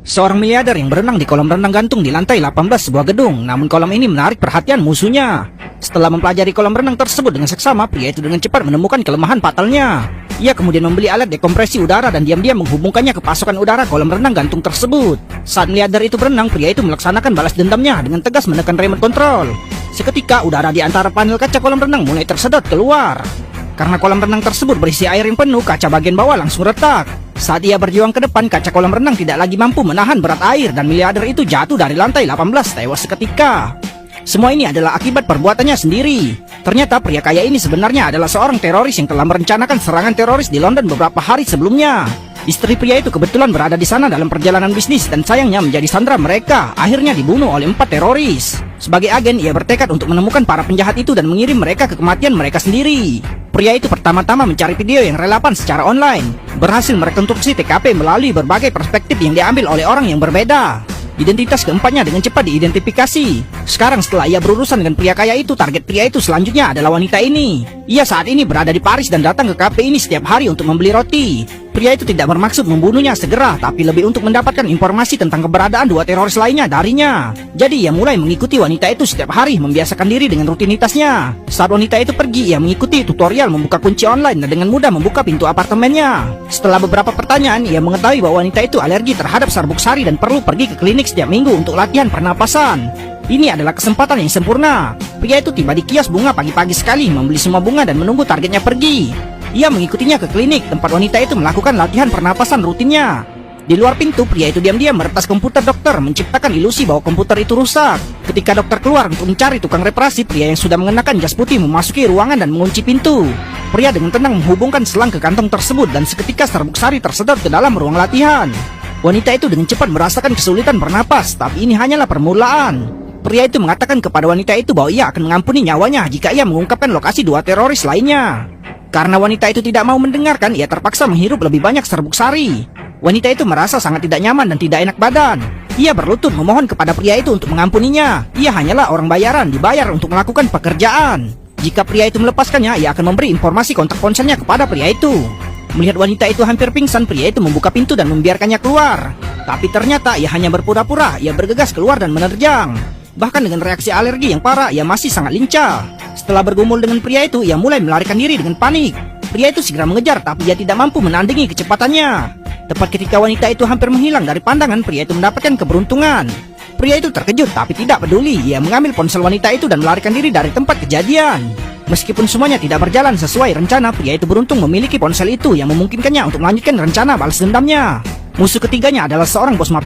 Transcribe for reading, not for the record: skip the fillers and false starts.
Seorang miliarder yang berenang di kolam renang gantung di lantai 18 sebuah gedung. Namun kolam ini menarik perhatian musuhnya. Setelah mempelajari kolam renang tersebut dengan seksama, pria itu dengan cepat menemukan kelemahan fatalnya. Ia kemudian membeli alat dekompresi udara dan diam-diam menghubungkannya ke pasokan udara kolam renang gantung tersebut. Saat miliarder itu berenang, pria itu melaksanakan balas dendamnya dengan tegas menekan remote control. Seketika udara di antara panel kaca kolam renang mulai tersedot keluar. Karena kolam renang tersebut berisi air yang penuh, kaca bagian bawah langsung retak. Saat ia berjuang ke depan, kaca kolam renang tidak lagi mampu menahan berat air dan miliarder itu jatuh dari lantai 18 tewas seketika. Semua ini adalah akibat perbuatannya sendiri. Ternyata pria kaya ini sebenarnya adalah seorang teroris yang telah merencanakan serangan teroris di London beberapa hari sebelumnya. Istri pria itu kebetulan berada di sana dalam perjalanan bisnis dan sayangnya menjadi sandera mereka. Akhirnya dibunuh oleh 4 teroris. Sebagai agen, ia bertekad untuk menemukan para penjahat itu dan mengirim mereka ke kematian mereka sendiri. Pria itu pertama-tama mencari video yang relevan secara online. Berhasil merekonstruksi TKP melalui berbagai perspektif yang diambil oleh orang yang berbeda. Identitas keempatnya dengan cepat diidentifikasi. Sekarang setelah ia berurusan dengan pria kaya itu, target pria itu selanjutnya adalah wanita ini. Ia saat ini berada di Paris dan datang ke kafe ini setiap hari untuk membeli roti. Pria itu tidak bermaksud membunuhnya segera, tapi lebih untuk mendapatkan informasi tentang keberadaan 2 teroris lainnya darinya. Jadi ia mulai mengikuti wanita itu setiap hari, membiasakan diri dengan rutinitasnya. Saat wanita itu pergi, ia mengikuti tutorial membuka kunci online dan dengan mudah membuka pintu apartemennya. Setelah beberapa pertanyaan, ia mengetahui bahwa wanita itu alergi terhadap serbuk sari dan perlu pergi ke klinik setiap minggu untuk latihan pernapasan. Ini adalah kesempatan yang sempurna. Pria itu tiba di kios bunga pagi-pagi sekali, membeli semua bunga dan menunggu targetnya pergi. Ia mengikutinya ke klinik, tempat wanita itu melakukan latihan pernapasan rutinnya. Di luar pintu, pria itu diam-diam meretas komputer dokter, menciptakan ilusi bahwa komputer itu rusak. Ketika dokter keluar untuk mencari tukang reparasi, pria yang sudah mengenakan jas putih memasuki ruangan dan mengunci pintu. Pria dengan tenang menghubungkan selang ke kantong tersebut dan seketika serbuk sari tersedot ke dalam ruang latihan. Wanita itu dengan cepat merasakan kesulitan bernapas, tapi ini hanyalah permulaan. Pria itu mengatakan kepada wanita itu bahwa ia akan mengampuni nyawanya jika ia mengungkapkan lokasi 2 teroris lainnya. Karena wanita itu tidak mau mendengarkan, ia terpaksa menghirup lebih banyak serbuk sari. Wanita itu merasa sangat tidak nyaman dan tidak enak badan. Ia berlutut memohon kepada pria itu untuk mengampuninya. Ia hanyalah orang bayaran, dibayar untuk melakukan pekerjaan. Jika pria itu melepaskannya, ia akan memberi informasi kontak ponselnya kepada pria itu. Melihat wanita itu hampir pingsan, pria itu membuka pintu dan membiarkannya keluar. Tapi ternyata ia hanya berpura-pura, ia bergegas keluar dan menerjang. Bahkan dengan reaksi alergi yang parah, ia masih sangat lincah. Setelah bergumul dengan pria itu, ia mulai melarikan diri dengan panik. Pria itu segera mengejar, tapi ia tidak mampu menandingi kecepatannya. Tepat ketika wanita itu hampir menghilang dari pandangan, pria itu mendapatkan keberuntungan. Pria itu terkejut, tapi tidak peduli. Ia mengambil ponsel wanita itu dan melarikan diri dari tempat kejadian. Meskipun semuanya tidak berjalan sesuai rencana, pria itu beruntung memiliki ponsel itu yang memungkinkannya untuk melanjutkan rencana balas dendamnya. Musuh ketiganya adalah seorang bos mafia